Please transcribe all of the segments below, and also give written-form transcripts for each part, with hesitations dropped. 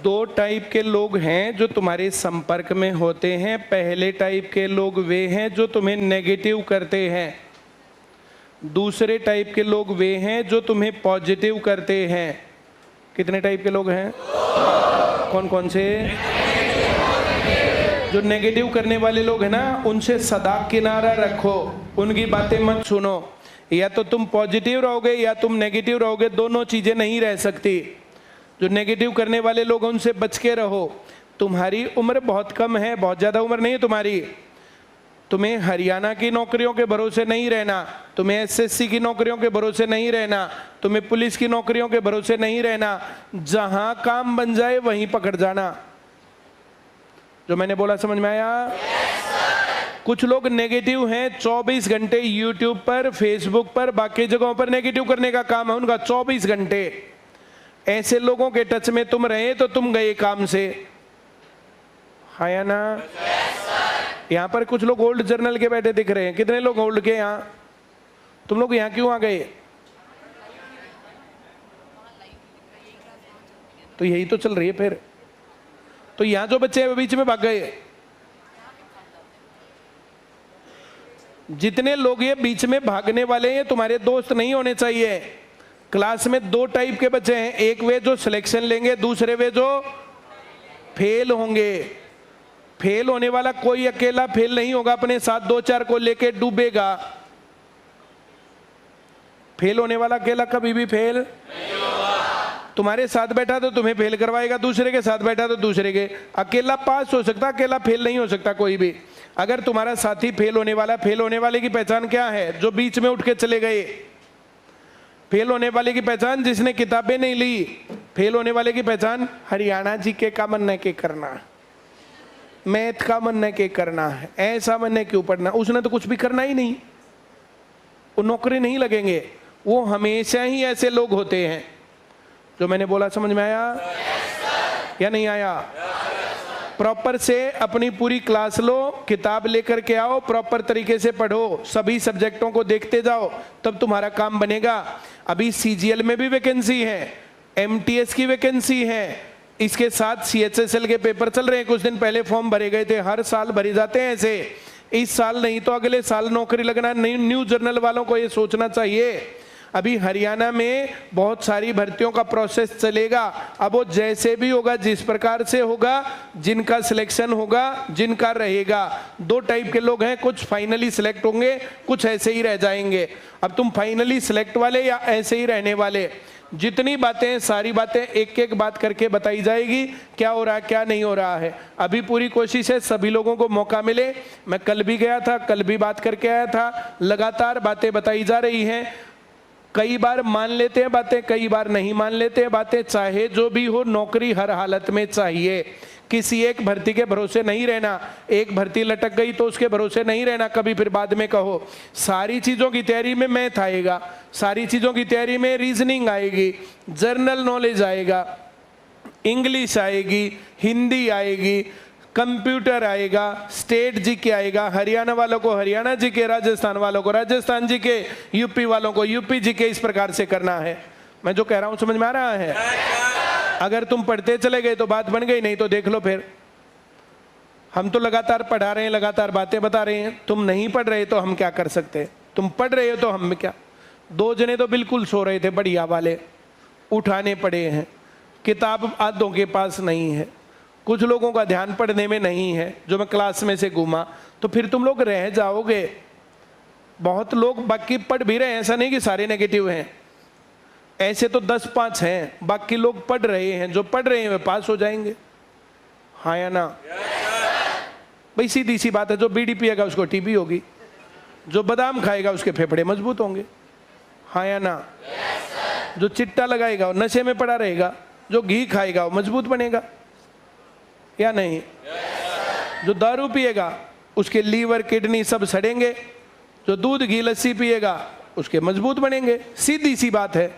दो टाइप के लोग हैं जो तुम्हारे संपर्क में होते हैं। पहले टाइप के लोग वे हैं जो तुम्हें नेगेटिव करते हैं, दूसरे टाइप के लोग वे हैं जो तुम्हें पॉजिटिव करते हैं। कितने टाइप के लोग हैं? कौन कौन से? जो नेगेटिव करने वाले लोग हैं ना, उनसे सदा किनारा रखो, उनकी बातें मत सुनो। या तो तुम पॉजिटिव रहोगे या तुम नेगेटिव रहोगे, दोनों चीजें नहीं रह सकती। जो नेगेटिव करने वाले लोग उनसे बच के रहो। तुम्हारी उम्र बहुत कम है, बहुत ज़्यादा उम्र नहीं है तुम्हारी। तुम्हें हरियाणा की नौकरियों के भरोसे नहीं रहना, तुम्हें एसएससी की नौकरियों के भरोसे नहीं रहना, तुम्हें पुलिस की नौकरियों के भरोसे नहीं रहना। जहां काम बन जाए वहीं पकड़ जाना। जो मैंने बोला समझ में आया? कुछ लोग नेगेटिव हैं, 24 घंटे यूट्यूब पर, फेसबुक पर, बाकी जगहों पर नेगेटिव करने का काम है उनका 24 घंटे। ऐसे लोगों के टच में तुम रहे तो तुम गए काम से, है या ना? यहाँ पर कुछ लोग ओल्ड जर्नल के बैठे दिख रहे हैं। कितने लोग ओल्ड के यहाँ? तुम लोग यहाँ क्यों आ गए? तो यही तो चल रही है फिर। तो यहाँ जो बच्चे हैं बीच में भाग गए। जितने लोग ये बीच में भागने वाले हैं तुम्हारे दोस्त नहीं होने चाहिए। क्लास में दो टाइप के बच्चे हैं, एक वे जो सिलेक्शन लेंगे, दूसरे वे जो फेल होंगे। फेल होने वाला कोई अकेला फेल नहीं होगा, अपने साथ दो चार को लेके डूबेगा। फेल होने वाला अकेला कभी भी फेल नहीं होगा। तुम्हारे साथ बैठा तो तुम्हें फेल करवाएगा, दूसरे के साथ बैठा तो दूसरे के। अकेला पास हो सकता, अकेला फेल नहीं हो सकता कोई भी। अगर तुम्हारा साथी फेल होने वाला, फेल होने वाले की पहचान क्या है? जो बीच में उठ के चले गए। फेल होने वाले की पहचान जिसने किताबें नहीं ली। फेल होने वाले की पहचान हरियाणा जी के का मन के करना, मैथ का मन के करना है, ऐसा मन क्यों पढ़ना। उसने तो कुछ भी करना ही नहीं, वो नौकरी नहीं लगेंगे। वो हमेशा ही ऐसे लोग होते हैं। जो मैंने बोला समझ में आया या नहीं आया? प्रॉपर से अपनी पूरी क्लास लो, किताब लेकर के आओ, प्रॉपर तरीके से पढ़ो, सभी सब्जेक्टों को देखते जाओ, तब तुम्हारा काम बनेगा। अभी सीजीएल में भी वैकेंसी है, एमटीएस की वैकेंसी है, इसके साथ सीएचएसएल के पेपर चल रहे हैं। कुछ दिन पहले फॉर्म भरे गए थे, हर साल भरे जाते हैं ऐसे। इस साल नहीं तो अगले साल नौकरी लगना। न्यू जर्नल वालों को ये सोचना चाहिए। अभी हरियाणा में बहुत सारी भर्तियों का प्रोसेस चलेगा। अब वो जैसे भी होगा, जिस प्रकार से होगा, जिनका सिलेक्शन होगा, जिनका रहेगा। दो टाइप के लोग हैं, कुछ फाइनली सिलेक्ट होंगे, कुछ ऐसे ही रह जाएंगे। अब तुम फाइनली सिलेक्ट वाले या ऐसे ही रहने वाले? जितनी बातें हैं सारी बातें एक एक बात करके बताई जाएगी, क्या हो रहा है क्या नहीं हो रहा है। अभी पूरी कोशिश है सभी लोगों को मौका मिले। मैं कल भी गया था, कल भी बात करके आया था। लगातार बातें बताई जा रही हैं। कई बार मान लेते हैं बातें, कई बार नहीं मान लेते हैं बातें। चाहे जो भी हो, नौकरी हर हालत में चाहिए। किसी एक भर्ती के भरोसे नहीं रहना। एक भर्ती लटक गई तो उसके भरोसे नहीं रहना कभी, फिर बाद में कहो। सारी चीज़ों की तैयारी में मैथ आएगा, सारी चीज़ों की तैयारी में रीजनिंग आएगी, जर्नल नॉलेज आएगा, इंग्लिश आएगी, हिंदी आएगी, कंप्यूटर आएगा, स्टेट जीके आएगा। हरियाणा वालों को हरियाणा जीके, राजस्थान वालों को राजस्थान जीके, यूपी वालों को यूपी जीके। इस प्रकार से करना है। मैं जो कह रहा हूं समझ में आ रहा है? अगर तुम पढ़ते चले गए तो बात बन गई, नहीं तो देख लो फिर। हम तो लगातार पढ़ा रहे हैं, लगातार बातें बता रहे हैं। तुम नहीं पढ़ रहे तो हम क्या कर सकते? तुम पढ़ रहे हो तो हम क्या? दो जने तो बिल्कुल सो रहे थे बढ़िया वाले, उठाने पड़े हैं। किताब आधों के पास नहीं है, कुछ लोगों का ध्यान पढ़ने में नहीं है, जो मैं क्लास में से घूमा। तो फिर तुम लोग रह जाओगे। बहुत लोग बाकी पढ़ भी रहे हैं, ऐसा नहीं कि सारे नेगेटिव हैं। ऐसे तो 10-5 हैं, बाकी लोग पढ़ रहे हैं। जो पढ़ रहे हैं वे पास हो जाएंगे, हाँ या ना? भाई सीधी सी बात है। जो बीड़ी पिएगा उसको टीबी होगी, जो बादाम खाएगा उसके फेफड़े मजबूत होंगे, हाँ या ना? जो चिट्टा लगाएगा वो नशे में पड़ा रहेगा, जो घी खाएगा वो मजबूत बनेगा, या नहीं? जो दारू पिएगा उसके लीवर किडनी सब सड़ेंगे, जो दूध घी लस्सी पिएगा उसके मजबूत बनेंगे। सीधी सी बात है।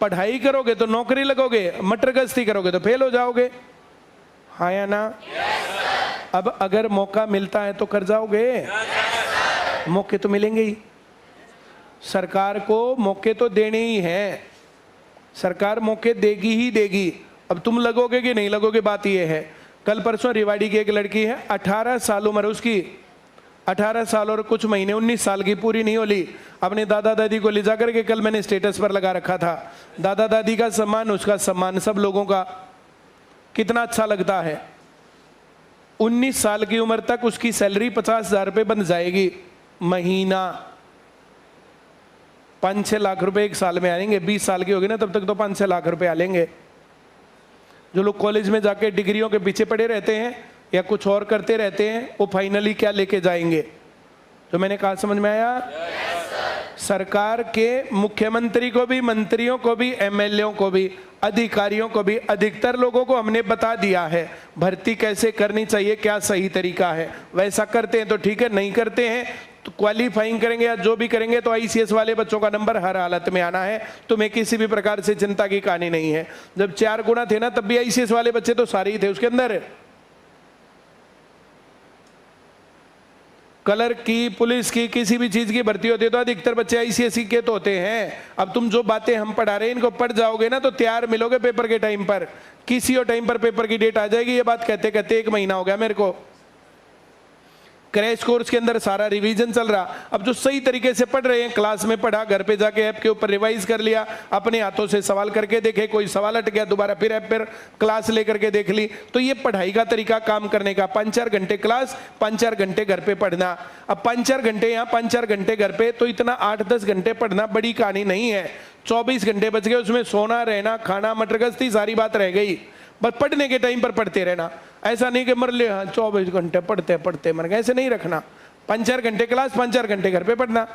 पढ़ाई करोगे तो नौकरी लगोगे, मटर गश्ती करोगे तो फेल हो जाओगे, हाँ या ना? अब अगर मौका मिलता है तो कर जाओगे? मौके तो मिलेंगे ही। सरकार को मौके तो देने ही हैं, सरकार मौके देगी ही देगी। अब तुम लगोगे कि नहीं लगोगे, बात ये है। कल परसों रिवाड़ी की एक लड़की है, 18 साल उम्र उसकी, 18 साल और कुछ महीने, 19 साल की पूरी नहीं होली, अपने दादा दादी को ले जाकर के, कल मैंने स्टेटस पर लगा रखा था, दादा दादी का सम्मान, उसका सम्मान, सब लोगों का, कितना अच्छा लगता है। 19 साल की उम्र तक उसकी सैलरी 50,000 रुपये बन जाएगी महीना, 5-6 लाख रुपए एक साल में आएंगे। 20 साल की होगी ना तब तक तो 5-6 लाख रुपए आ लेंगे। जो लोग कॉलेज में जाके डिग्रियों के पीछे पड़े रहते हैं या कुछ और करते रहते हैं, वो फाइनली क्या लेके जाएंगे? तो मैंने कहा, समझ में आया? सरकार के मुख्यमंत्री को भी, मंत्रियों को भी, एमएलए को भी, अधिकारियों को भी, अधिकतर लोगों को हमने बता दिया है भर्ती कैसे करनी चाहिए, क्या सही तरीका है। वैसा करते हैं तो ठीक है, नहीं करते हैं तो क्वालिफाइंग करेंगे या जो भी करेंगे तो आईसीएस वाले बच्चों का नंबर हर हालत में आना है। तुम्हें किसी भी प्रकार से चिंता की कहानी नहीं है। जब 4 गुना थे ना तब भी आईसीएस वाले बच्चे तो सारे ही थे उसके अंदर। कलर की, पुलिस की, किसी भी चीज की भर्ती होती है तो अधिकतर बच्चे आईसीएसई के तो होते हैं। अब तुम जो बातें हम पढ़ा रहे हैं इनको पढ़ जाओगे ना तो तैयार मिलोगे पेपर के टाइम पर। किसी और टाइम पर पेपर की डेट आ जाएगी, ये बात कहते कहते 1 महीना हो गया मेरे को। क्रैश कोर्स के अंदर सारा रिवीजन चल रहा। अब जो सही तरीके से पढ़ रहे हैं, क्लास में पढ़ा, घर पे जाके ऐप के ऊपर रिवाइज कर लिया, अपने हाथों से सवाल करके देखे, कोई सवाल हट गया दोबारा फिर ऐप पर क्लास लेकर के देख ली, तो ये पढ़ाई का तरीका काम करने का। 5-4 घंटे क्लास, 5-4 घंटे घर पे पढ़ना। अब 5-4 घंटे यहाँ, 5-4 घंटे घर पे, तो इतना 8-10 घंटे पढ़ना बड़ी कहानी नहीं है। 24 घंटे बच गए, उसमें सोना, रहना, खाना, मटर गश्ती सारी बात रह गई। बस पढ़ने के टाइम पर पढ़ते रहना। ऐसा नहीं कि मर ले 24 घंटे पढ़ते पढ़ते मर गए, ऐसे नहीं रखना। 5-4 घंटे क्लास, 5-4 घंटे घर पे पढ़ना।